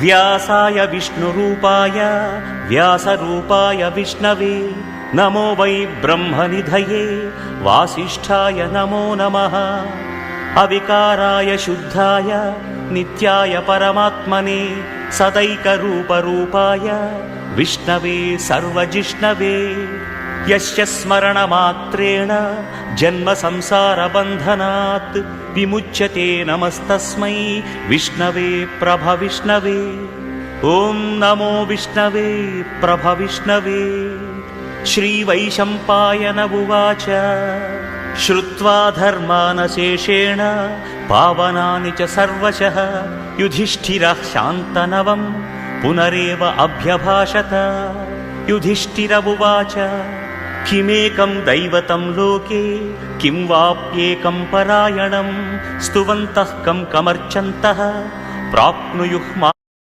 व्यासाय विष्णुरूपाय व्यासरूपाय विष्णवे नमो वै ब्रह्मनिधये वासिष्ठाय नमो नमः। अविकाराय शुद्धाय नित्याय परमात्मने सदैकरूपरूपाय विष्णवे सर्वजिष्णवे यस्य स्मरणमात्रेण जन्मसंसारबन्धनात् विमुच्यते नमस्तस्मै विष्णवे प्रभविष्णवे। ॐ नमो विष्णवे प्रभविष्णवे। श्रीवैशम्पायन उवाच श्रुत्वा धर्मानशेषेण पावनानि च सर्वशः युधिष्ठिरः शान्तनवं पुनरेव अभ्यभाषत। युधिष्ठिर उवाच किमेकं दैवतं लोके किं वाप्येकं परायणं स्तुवन्तः कं कमर्चन्तः प्राप्नुयुः